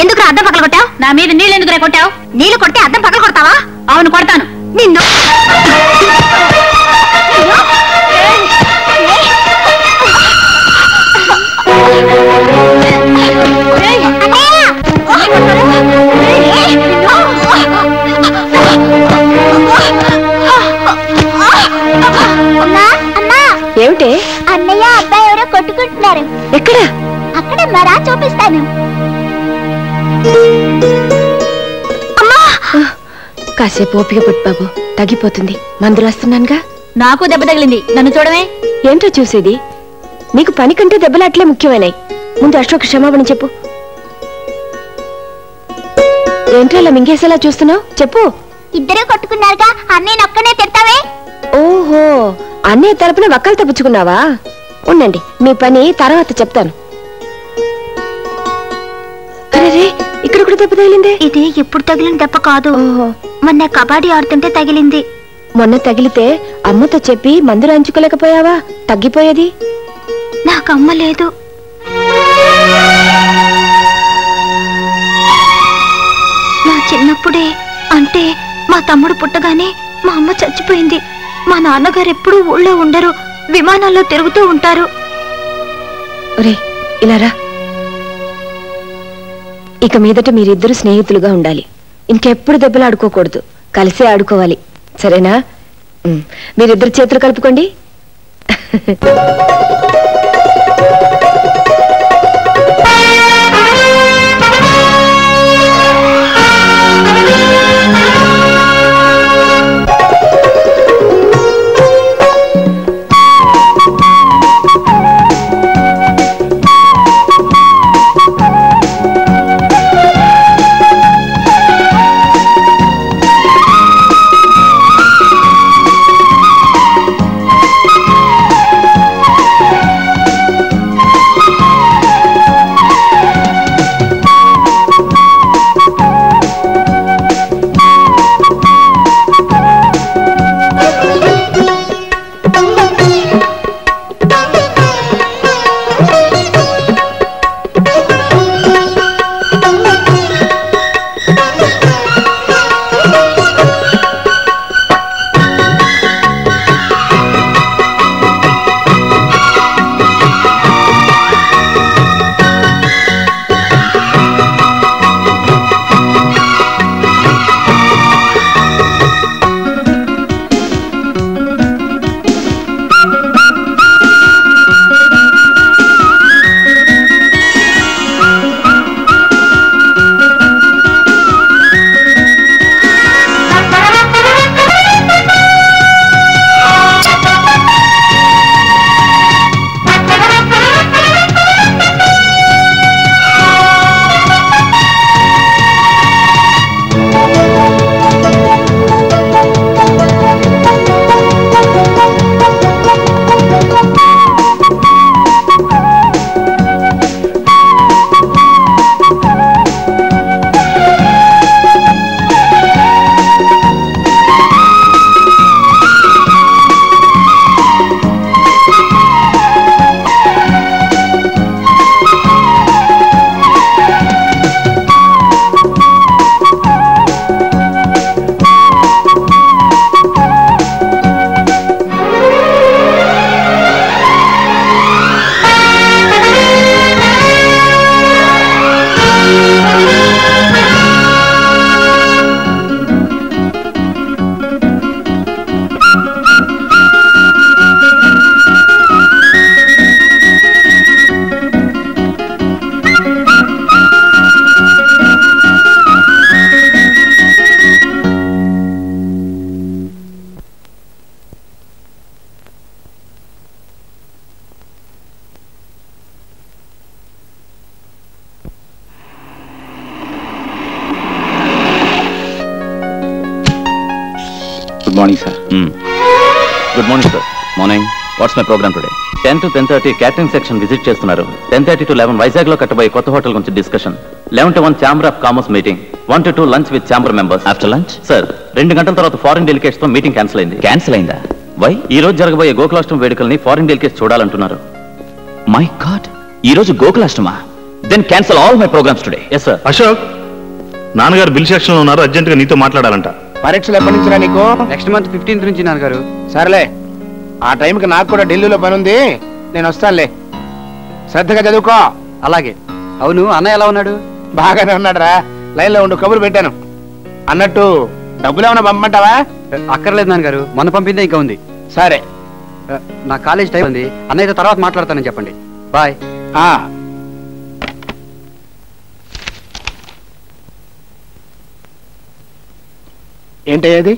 ఎందుకు అద్దం పగల కొట్టావు? నా మీద నీళ్ళు ఎందుకు కొట్టావు? నీళ్లు కొడితే అద్దం పగల కొడతావా? అవును కొడతాను. నిన్ను ఏమిటే? అన్నయ్య అబ్బాయి ఎవరో కొట్టుకుంటున్నారు. ఎక్కడ? అక్కడ మరా చూపిస్తాను. కాసేపు ఓపిక పట్టు బాబు, తగ్గిపోతుంది. మందులు వస్తున్నానుగా. నాకు దెబ్బ తగిలింది, నన్ను చూడమే. ఏంటో చూసేది? నీకు పని కంటే దెబ్బలు అట్లే ముఖ్యమైనాయి. ముందు అశోక్ క్షమాపణ చెప్పు. ఏంటో అలా మింగేసేలా చూస్తున్నావు? చెప్పు. ఇద్దరే కొట్టుకున్నారుగా, అన్నయ్య ఒక్కనే తిడతావే. ఓహో, అన్నయ్య తరపున వక్కలు తప్పించుకున్నావా? ఉండండి, మీ పని తర్వాత చెప్తాను. అరే, ఇక్కడ కూడా దెబ్బ తగిలిందే. ఇది ఎప్పుడు తగిలిన దెబ్బ కాదు, మొన్న కబడ్డీ ఆడుతుంటే తగిలింది. మొన్న తగిలితే అమ్మతో చెప్పి మందు రాయించుకోలేకపోయావా? తగ్గిపోయేది. నాకు అమ్మ లేదు. నా చిన్నప్పుడే, అంటే మా తమ్ముడు పుట్టగానే మా అమ్మ చచ్చిపోయింది. మా నాన్నగారు ఎప్పుడూ ఊళ్ళో ఉండరు, విమానాల్లో తిరుగుతూ ఉంటారు. ఒరే ఇలారా, ఇక మీదట మీరిద్దరు స్నేహితులుగా ఉండాలి. ఇంకెప్పుడు దెబ్బలు ఆడుకోకూడదు, కలిసే ఆడుకోవాలి. సరేనా? మీరిద్దరు చేతులు కలుపుకోండి. Good morning, sir. Good morning, sir. Morning. What's my program today? 10 to 10:30 catering section visit చేస్తున్నారు. 10:30 to 11 వైజాగ్ లో కట్టబోయే కొత్త హోటల్ గురించి discussion. 11 to 1 chamber of commerce meeting. 1 to 2 lunch with chamber members. After lunch sir 2 గంటల తర్వాత foreign delegates తో meeting cancel అయింది. Cancel అయిందా? Why? ఈ రోజు జరగబోయే గోకులాష్టమి వేడుకల్ని ఫారిన్ డెలిగేట్స్ చూడాలంటున్నారు. మై గాడ్, ఈ రోజు గోకులాష్టమా? Then cancel all my programmes today. Yes sir. Ashok, నాన్నగారు బిల్ సెక్షన్ లో ఉన్నారు, అర్జెంట్ గా నీతో మాట్లాడాలంట. పరీక్షలు ఎప్పటి నుంచి నీకు? నెక్స్ట్ మంత్ 15th నుంచి నాన్నగారు. సరేలే, ఆ టైంకి నాకు కూడా ఢిల్లీలో పని ఉంది, నేను వస్తానులే. శ్రద్ధగా చదువుకో. అలాగే. అవును, అన్నయ్య ఎలా ఉన్నాడు? బాగానే ఉన్నాడు రా. లైన్ లో ఉండు, కబురు పెట్టాను. అన్నట్టు డబ్బులు ఏమైనా పంపమంటావా? అక్కర్లేదు నాన్నగారు, మొన్న పంపిందే ఇంకా ఉంది. సరే. నా కాలేజ్ టైం ఉంది, అన్నయ్యతో తర్వాత మాట్లాడతానని చెప్పండి. బాయ్. ఏంటయ్యేది?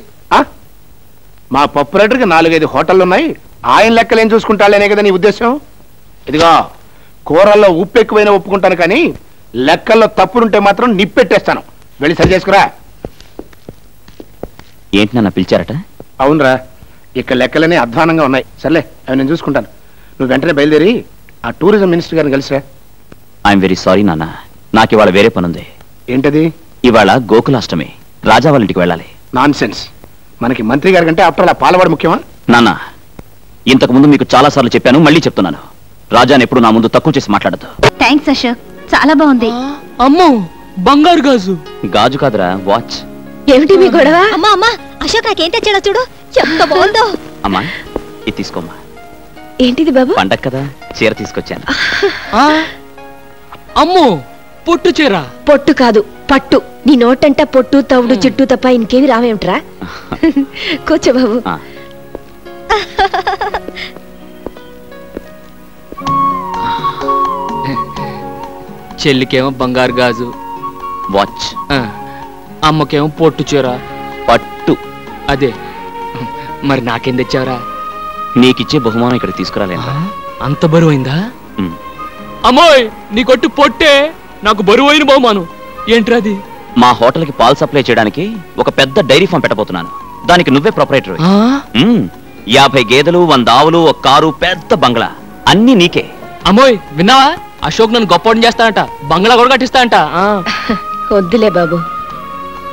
మా పప్పు రైటర్కి 4-5 హోటళ్ళు ఉన్నాయి, ఆయన లెక్కలేం చూసుకుంటాలేనే కదా నీ ఉద్దేశం? ఇదిగో, కూరల్లో ఉప్పు ఎక్కువైనా ఒప్పుకుంటాను, కానీ లెక్కల్లో తప్పులుంటే మాత్రం నిప్పెట్టేస్తాను. వెళ్ళి సరి చేసుకురా. ఏంటి నన్ను పిలిచారట? అవునరా, ఇక్కడ లెక్కలనే అధ్వానంగా ఉన్నాయి. సర్లే, అవి నేను చూసుకుంటాను. నువ్వు వెంటనే బయలుదేరి ఆ టూరిజం మినిస్టర్ గారిని కలిసిరా. ఐఎమ్ వెరీ సారీ నాన్న, నాకు ఇవాళ వేరే పనుంది. ఏంటది? ఇవాళ గోకులాష్టమి, రాజా వాళ్ళ ఇంటికి వెళ్ళాలి. Non sense. మనకి మంత్రి గారి కంటే ఆఫ్టర్ అలా పాలవాడు ముఖ్యమా? నాన్న, ఇంతకు ముందు మీకు చాలా సార్లు చెప్పాను, మళ్ళీ చెప్తున్నాను. రాజాని ఎప్పుడు నా ముందు తక్కువ చేసి మాట్లాడదు. థ్యాంక్స్ అశోక్, చాలా బాగుంది. అమ్మో, బంగారు గాజు. గాజు కాదురా, వాచ్. ఏమిటి మీ గొడవ? అమ్మా అమ్మా, అశోక్ నాకేం తెచ్చాడో చూడు, ఎంత బాగుందో. అమ్మా, ఇది తీసుకోమ్మా. ఏంటిది బాబు? పండగ కదా, చీర తీసుకొచ్చాను. అమ్మో, పొట్టు చీర. పొట్టు కాదు, పట్టు. నీ నోటంట పొట్టు, తవుడు, చుట్టూ తప్ప ఇంకేమి రావేమిట్రా? కూర్చో బాబు. చెల్లికేమో బంగారు గాజు, వాచ్. అమ్మకేమో పొట్టు చీర, పట్టు. అదే. మరి నాకేం తెచ్చావరా? నీకిచ్చే బహుమానం ఇక్కడ తీసుకురాలేను. అంత బరువైందా? అమ్మోయ్, నీ కొట్టు పొట్టే నాకు బరువైన బహుమానం. ఏంట్రా అది? మా హోటల్కి పాలు సప్లై చేయడానికి ఒక పెద్ద డైరీ ఫామ్ పెట్టబోతున్నాను. దానికి నువ్వే ప్రొపరైటర్. 50 గేదెలు, 100 ఆవులు, ఒక కారు, పెద్ద బంగ్లా, అన్ని నీకే. అమ్మోయ్, విన్నావా? అశోక్ నన్ను గొప్పని చేస్తానంట, బంగ్లా కూడా కట్టిస్తానంట. వద్దులే బాబు,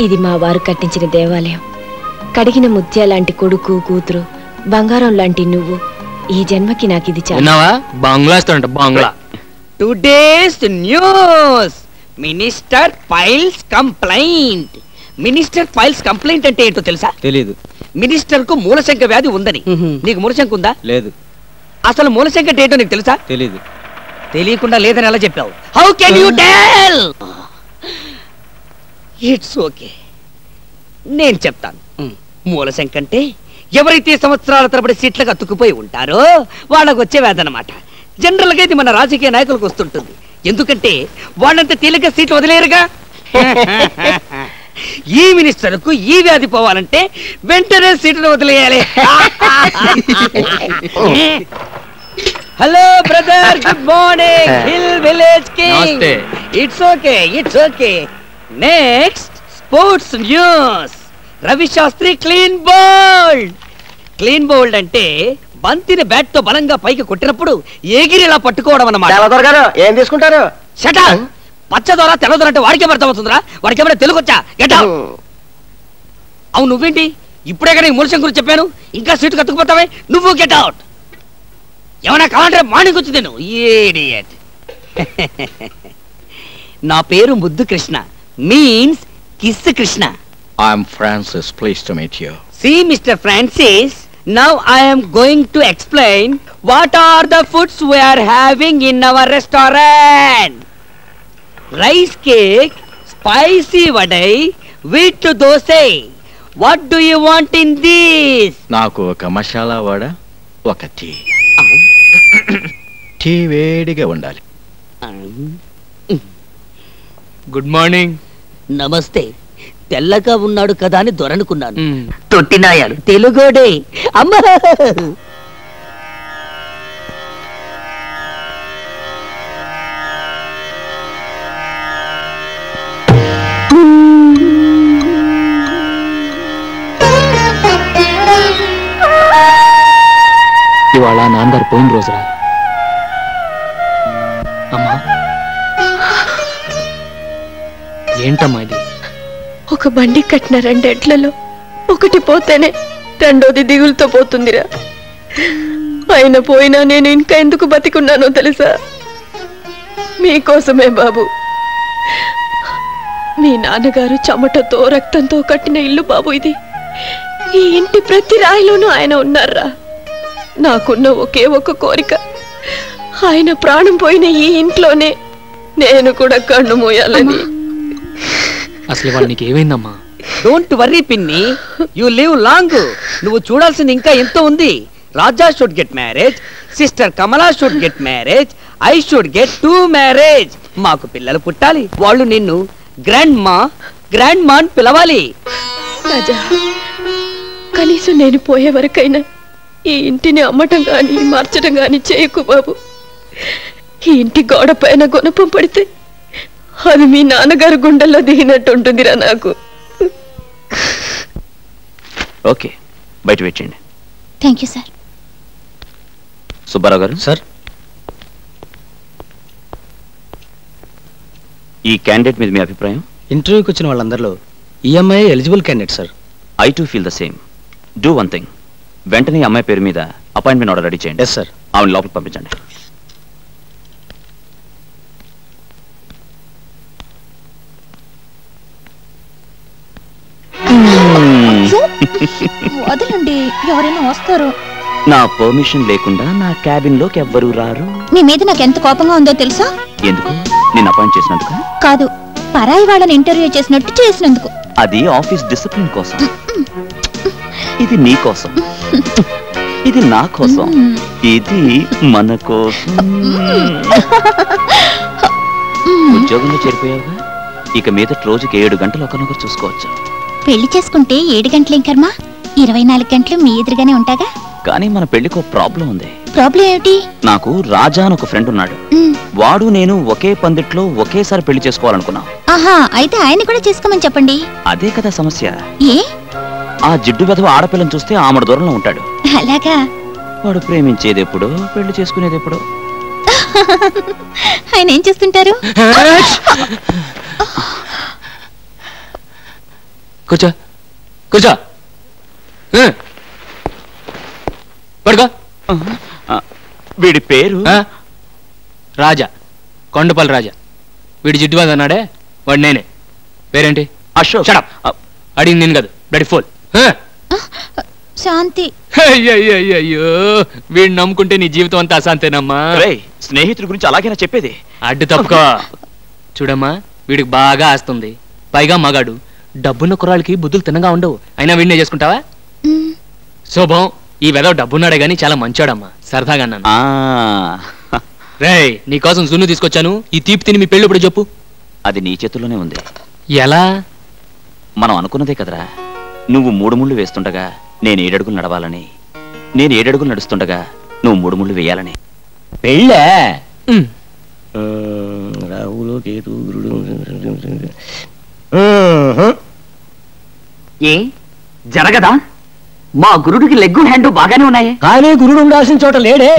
ఇది మా వారు కట్టించిన దేవాలయం. కడిగిన ముత్యాలాంటి కొడుకు, కూతురు, బంగారం లాంటి నువ్వు. ఈ జన్మకి నాకు ఇది చాలు. విన్నావా? బంగ్లా ఇస్తానంట, బంగ్లా. Today's news, minister files complaint. Minister files complaint అంటే ఏంటో తెలుసా? తెలీదు. మినిస్టర్ కు మూలశంక వ్యాధి ఉందని. నీకు మూలశంక ఉందా? లేదు. అసలు మూలశంక అంటే ఏంటో నీకు తెలుసా? తెలీదు. తెలియకుండా లేదని ఎలా చెప్పావు? How can you tell? It's okay, నేను చెప్తాను. మూలశంక అంటే ఎవరైతే సంవత్సరాల తరబడి సీట్లకు అతుక్కుపోయి ఉంటారో వాళ్ళకు వచ్చే వ్యాధి అన్నమాట. జనరల్ గా ఇది మన రాజకీయ నాయకులకు వస్తుంటుంది, ఎందుకంటే వాళ్ళంతా తేలిక సీట్లు వదిలేరుగా. ఈ మినిస్టర్ కు ఈ వ్యాధి పోవాలంటే వెంటనే సీట్లు వదిలేయాలి. Hello brother, good morning. Hill village king. It's okay, it's okay. Next sports news. Ravi Shastri clean bowled. Clean bowled అంటే బంతిని బ్యాట్ తో బలంగా పైకి కొట్టినప్పుడు ఎగిరిలా పట్టుకోవడం అన్నమాట. ఏం తీసుకుంటారు? షటా, పచ్చదొర తెల్లదొర అంటే వాడికే అర్థమవుతుందిరా. వాడికి ఏమైనా తెలుగు వచ్చా? Get out. అవును, నువ్వేంటి ఇప్పుడే కానీ మూలశం గురించి చెప్పాను, ఇంకా సీటు కత్తుకుపోతావే? నువ్వు గెట్ అవుట్. ఏమైనా కావాలంటే మార్నింగ్ వచ్చి తిను. ఇడియట్. నా పేరు ముద్దు Krishna, means kiss Krishna. I'm Francis, pleased to meet you. See, Mr. Francis, now I am going to explain what are the foods we are having in our restaurant. Rice cake, spicy vadai, wheat dosai. What do you want in this? నాకు ఒక మసాలా వడ, ఒక tea. Tea వేడిగా ఉండాలి. Good morning. నమస్తే. తెల్లగా ఉన్నాడు కదా అని దొరనుకున్నాను. తొట్టినాయాలు తెలుగోడే. అమ్మా, ఇవాళ నాన్నగారు పోయిన రోజురా. అమ్మా, ఏంటమ్మా ఇది? ఒక బండి కట్టిన 2 ఎడ్లలో ఒకటి పోతేనే రెండోది దిగులుతో పోతుందిరా. ఆయన పోయినా నేను ఇంకా ఎందుకు బతికున్నానో తెలుసా? మీకోసమే బాబు. మీ నాన్నగారు చెమటతో రక్తంతో కట్టిన ఇల్లు బాబు ఇది. ఈ ఇంటి ప్రతి రాయిలోనూ ఆయన ఉన్నారా. నాకున్న ఒకే ఒక కోరిక, ఆయన ప్రాణం పోయిన ఈ ఇంట్లోనే నేను కూడా కన్ను మూయాలని. అసలు వాళ్ళు నీకేమైందమ్మా? డోంట్ వర్రీ పిన్ని, యు లివ్ లాంగ్. నువ్వు చూడాల్సింది ఇంకా ఎంతో ఉంది. Raja should get marriage, sister Kamala should get marriage, I should get 2 marriage. మాకు పిల్లలు పుట్టాలి. వాళ్ళు నిన్ను గ్రాండ్ మా అని పిలవాలి. రాజా, కనీసం నేను పోయే వరకైనా ఈ ఇంటిని అమ్మటం గాని మార్చడం గాని చేయకు బాబు. ఈ ఇంటి గోడ పైన గుణపం పడితే అది మీ నాన్నగారు గుండెల్లో దిగినట్టు ఉంటుందిరా నాకు. ఓకే, బయట వెయిట్ చేయండి. Thank you sir. సుబ్బారావు గారు. సార్, ఈ క్యాండిడేట్ మీద మీ అభిప్రాయం? ఇంటర్వ్యూకి వచ్చిన వాళ్ళందరిలో EMI eligible candidate sir. I too feel the same. Do one thing, వెంటనే అమ్మాయి పేరు మీద అపాయింట్మెంట్ ఆర్డర్ రెడీ చేయండి. Yes sir. ఆవిడ లోపలికి పంపించండి. వదలండి, ఎవరైనా వస్తారు. నా పర్మిషన్ లేకుండా నా క్యాబిన్ లోకి ఎవ్వరూ రారు. మీ మీద నాకు ఎంత కోపంగా ఉందో తెలుసా? ఎందుకు? నేను అపాయింట్ చేసినందుకు కాదు, పరాయి వాళ్ళని ఇంటర్వ్యూ చేసినట్టు చేసినందుకు. అది ఆఫీస్ డిసిప్లిన్ కోసం. ఇది నీ కోసం, ఇది నా కోసం, ఇది మన కోసం. ఉద్యోగంలో చేరిపోయావుగా, ఇక మీద రోజుకి 7 గంటలు ఒకరినొకరు చూసుకోవచ్చు. పెళ్లి చేసుకుంటే 7 గంటలేం కర్మ, 24 గంటలు మీ ఎదురుగానే ఉంటాగా. కానీ మన పెళ్లికి ప్రాబ్లం ఉంది. ప్రాబ్లం ఏమిటి? నాకు రాజా అని ఒక ఫ్రెండ్ ఉన్నాడు. వాడు నేను ఒకే పందిట్లో ఒకేసారి పెళ్లి చేసుకోవాలనుకున్నాం. ఆహా, అయితే ఆయన కూడా చేసుకోమని చెప్పండి. అదే కదా సమస్య. ఏ? ఆ జిడ్డు వెధవ ఆడపిల్లని చూస్తే ఆమెడ దూరంలో ఉంటాడు. అలాగా? వాడు ప్రేమించేది ఎప్పుడో, పెళ్లి చేసుకునేది ఎప్పుడో. ఆయన ఏం చేస్తుంటారు? కూర్చో కూర్చో, పడుకో. వీడి పేరు రాజా, కొండపల్లి రాజా. వీడి జిడ్డుబాద్ అన్నాడే, వాడు నేనే. పేరేంటి? అశోక్. అడిగింది నేను కాదు, బ్లడీ ఫోల్. శాంతి. అయ్యో, వీడిని నమ్ముకుంటే నీ జీవితం అంతా అశాంతేనమ్మా. స్నేహితుడి గురించి అలాగైనా చెప్పేది. అడ్డు తప్పుకో. చూడమ్మా, వీడికి బాగా ఆస్తుంది, పైగా మగాడు. డబ్బున్న కుర్రాళ్ళకి బుద్ధులు తిన్నగా ఉండవు. అయినా వీడినే చేసుకుంటావా? శోభం, ఈ వెదవ డబ్బున్నాడే గాని చాలా మంచోడమ్మా, సరదాగా అన్నాను. రేయ్, నీకోసం జున్ను తీసుకొచ్చాను. ఈ తీపి తిని మీ పెళ్ళి ఇప్పుడు చెప్పు. అది నీ చేతుల్లోనే ఉంది. ఎలా? మనం అనుకున్నదే కదరా. నువ్వు 3 ముళ్ళు వేస్తుండగా నేను 7 అడుగులు నడవాలని, నేను 7 అడుగులు నడుస్తుండగా నువ్వు 3 ముళ్ళు వేయాలని. పెళ్ళే ఏ జరగదా? మా గురుడికి లెగ్గు హ్యాండ్ బాగానే ఉన్నాయి. కానీ గురుడు ఉండాల్సిన చోట లేడే,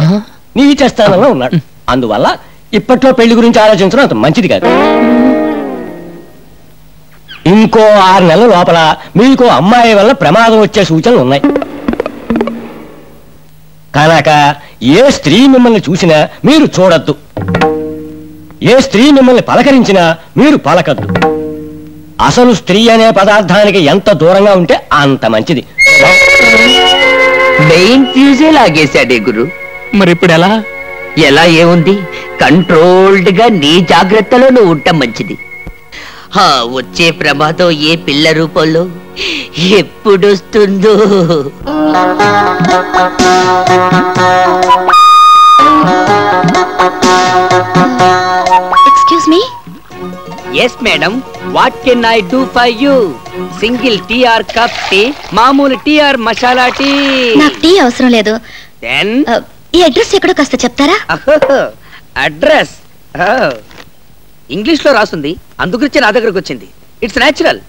నీ చేస్తానంలో ఉన్నాడు. అందువల్ల ఇప్పట్లో పెళ్లి గురించి ఆలోచించడం అంత మంచిది కాదు. ఇంకో 6 నెలల లోపల మీకు అమ్మాయి వల్ల ప్రమాదం వచ్చే సూచనలు ఉన్నాయి. కనుక ఏ స్త్రీ మిమ్మల్ని చూసినా మీరు చూడొద్దు, ఏ స్త్రీ మిమ్మల్ని పలకరించినా మీరు పలకద్దు. అసలు స్త్రీ అనే పదార్థానికి ఎంత దూరంగా ఉంటే అంత మంచిది. మెయిన్ ఫ్యూజే లాగేశాడే గురు. మరి ఇప్పుడు ఎలా? ఎలా ఏముంది, కంట్రోల్డ్ గా నీ జాగ్రత్తలో నువ్వు ఉండటం మంచిది. వచ్చే ప్రమాదం ఏ పిల్ల రూపంలో ఎప్పుడొస్తుందో. Excuse me. Yes madam, what can I do for you? Single tea or cup tea, మామూలు టీ ఆర్ మసాలా టీ? నాకు టీ అవసరం లేదు. దెన్ ఈ అడ్రస్ ఎక్కడో కాస్త చెప్తారా? అడ్రస్ ఇంగ్లీష్ లో రాసుంది, అందుగురించి నా దగ్గరకు వచ్చింది. It's natural.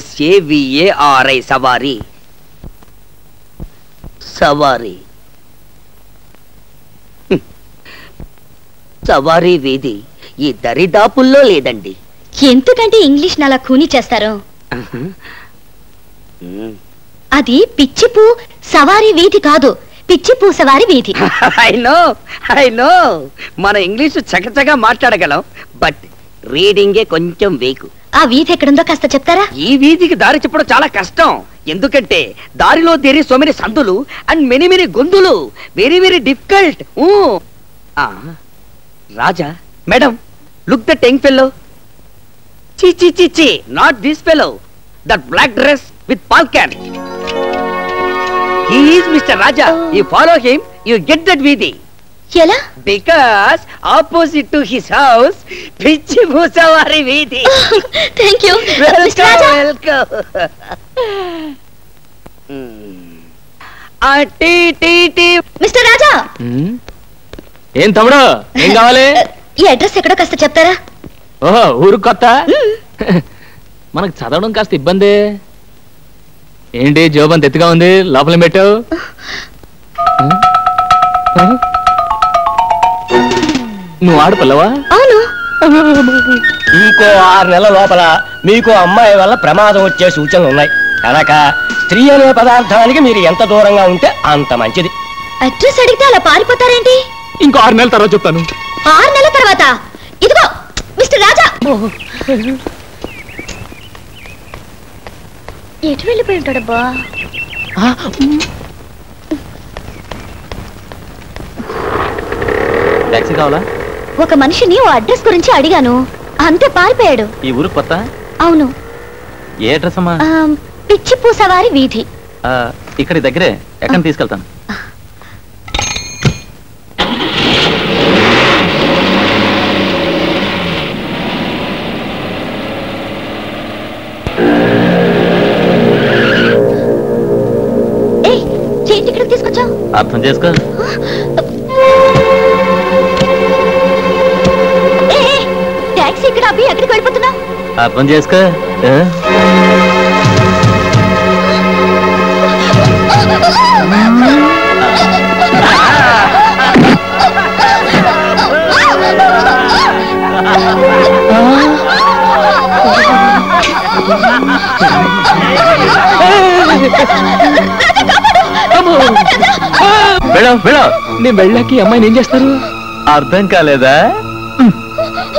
SAVARI సవారీ. సవారీ సవారీ వీధి ఈ దరిదాపుల్లో లేదండి. ఎందుకంటే ఇంగ్లీష్ అలా ఖూనీ చేస్తారు? అది పిచ్చిపూ సవారీ వీధి కాదు, పిచ్చిపూ సవారీ వీధి. ఐ నో మన ఇంగ్లీషు చకచగా మాట్లాడగలం, బట్ రీడింగే కొంచెం వీక్. ఆ వీధి ఎక్కడుందో కాస్త చెప్తారా? ఈ వీధికి దారి చెప్పడం చాలా కష్టం, ఎందుకంటే దారిలో దేరి సో మెనీ సందులు అండ్ మెనీ మెనీ గొంతులు, very very difficult. Raja, madam, look that young fellow. చి చి చి చి, not this fellow, that black dress with pal cap. He is Mr. Raja. You follow him, you get that Vidhi. ఎలా? Because opposite to his house, Pichi Bhusavari Vidhi. Thank you. Welcome, welcome. Tea. Mister Raja. ఏం తమ్ముడు, ఏం కావాలి? ఈ address ఎక్కడో కాస్త చెప్తారా? ఓహో, ఊరు కొత్త. మనకు చదవడం కాస్త ఇబ్బంది. ఏంటి జోబంత ఎత్తుగా ఉంది, లోపల పెట్టావు? నువ్వు ఆడపిల్లవా? అవును. ఇంకో 6 నెలల లోపల మీకు అమ్మాయి వల్ల ప్రమాదం వచ్చే సూచనలు ఉన్నాయి కనుక స్త్రీ అనే పదార్థానికి మీరు ఎంత దూరంగా ఉంటే అంత మంచిది. అడ్రస్ అడిగితే అలా పారిపోతారేంటి? ఇంకో 6 నెలల తర్వాత చెప్తాను. 6 నెలల తర్వాత? ఇదిగో మిస్టర్ రాజా. ఎటు వెళ్ళిపోయి ఉంటాడబ్బా? టాక్సీ కావాలా? ఒక మనిషిని ఓ అడ్రస్ గురించి అడిగాను, అంతే పారిపోయాడు. ఈ ఊరు కొత్త? అవును. ఏ అడ్రస్ అమ్మా? పిచ్చిపూ సవారీ వీధి. ఇక్కడి దగ్గరే, ఎక్కడ తీసుకెళ్తాను. ఏంటి ఇక్కడికి తీసుకొచ్చావు? అర్థం చేసుకో. టాక్సీ ఇక్కడ అబ్బి ఎక్కడికి వెళ్ళిపోతున్నావు? అర్థం చేసుకో. నేను వెళ్ళాకి అమ్మాయిని ఏం చేస్తారు? అర్థం కాలేదా?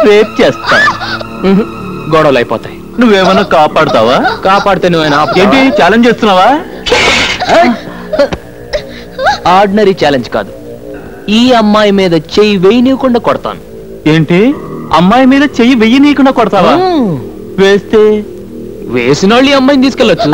రేప్ చేస్తా. గొడవలు అయిపోతాయి. నువ్వేమన్నా కాపాడుతావా? కాపాడితే నువ్వేనా? ఏంటి ఛాలెంజ్ చేస్తున్నావా? ఆర్డినరీ ఛాలెంజ్ కాదు, ఈ అమ్మాయి మీద చెయ్యి వేయనీయకుండా కొడతాను. ఏంటి, అమ్మాయి మీద చెయ్యి వెయ్యనీయకుండా కొడతావా? వేస్తే వేసిన వాళ్ళు ఈ అమ్మాయిని తీసుకెళ్ళొచ్చు.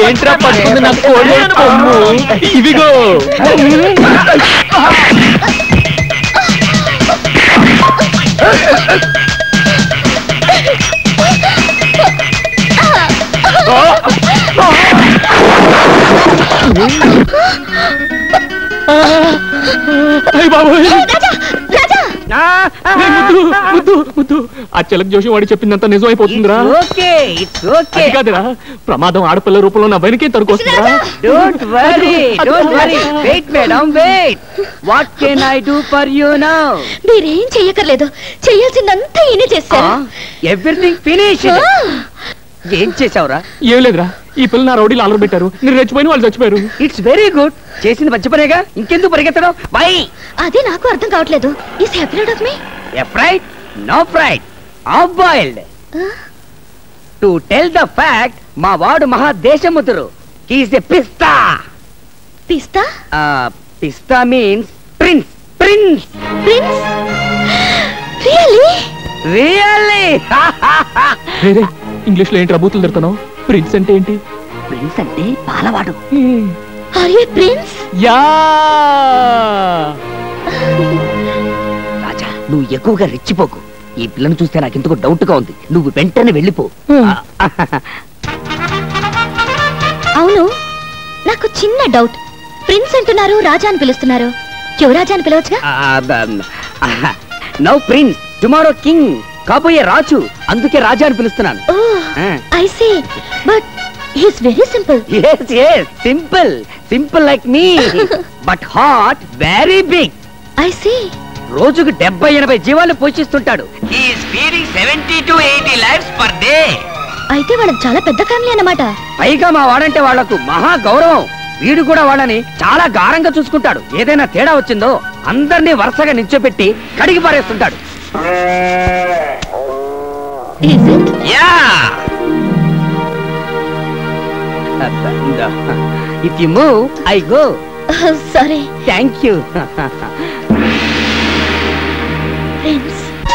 ఏంట్రా పట్టుకుంది నాకు కోడి కొమ్ము ఇవిగో ఆ చిలక జోషి వాడి చెప్పిందంతా నిజం అయిపోతుందిరా. అది కాదురా, ప్రమాదం ఆడపిల్ల రూపంలో నా వెనకే తరుకొస్తుందిరా. Don't worry, don't worry. Wait, madam, wait. What can I do for you now? మీరేం చెయ్యకర్లేదు, చెయ్యాల్సిందంతా ఈయనే చేశారు. Everything finished. ఏం చేసావురా? ఏం లేదురా, ఈ పిల్ల నా రౌడీలు అలర పెట్టారు, నేను రెచ్చిపోయిన వాళ్ళు చచ్చిపోయారు. It's very good. చేసింది మంచి పనేగా, ఇంకెందుకు పరిగెత్తడం? వై? అదే నాకు అర్థం కావట్లేదు. Is happy of me? Afraid? No fright. Half boiled. To tell the fact, మా వాడు మహాదేశముతురు. He is a pista. పిస్తా? Pista means prince. Prince. Prince? Really? Really? వేరే ఇంగ్లీష్ లో ఏంటి రబూతులు తిడతాను? ప్రిన్స్ అంటే ఏంటి? ప్రిన్స్ అంటే పాలవాడు. Are you a prince? Yeah. Raja, నువ్వు ఎక్కువగా రెచ్చిపోకు. ఈ పిల్లను చూస్తే నాకు ఎందుకు డౌట్ గా ఉంది. నువ్వు వెంటనే వెళ్ళిపో. అవును, నాకు చిన్న డౌట్. ప్రిన్స్ అంటున్నారు, రాజా అని పిలుస్తున్నారు. యువరాజా అని పిలవచ్చుగా? నౌ ప్రిన్స్, టుమారో కింగ్, కాబోయే రాజు. అందుకే రాజా అని పిలుస్తున్నాను. I see, but he is very simple. yes yes, simple, simple like me, but heart very big. I see. రోజుకు 70-80 జీవాలు పోషిస్తుంటాడు. he is feeding 70 to 80 lives per day. అయితే వాళ్ళకి చాలా పెద్ద ఫ్యామిలీ అన్నమాట. పైగా మా వాడంటే వాళ్లకు మహా గౌరవం. వీడు కూడా వాళ్ళని చాలా గారంగా చూసుకుంటాడు. ఏదైనా తేడా వచ్చిందో అందరినీ వరుసగా నిల్చోపెట్టి కడిగి పారేస్తుంటాడు. Is it? Yeah. If you move, I go. Sorry. Thank you. Prince.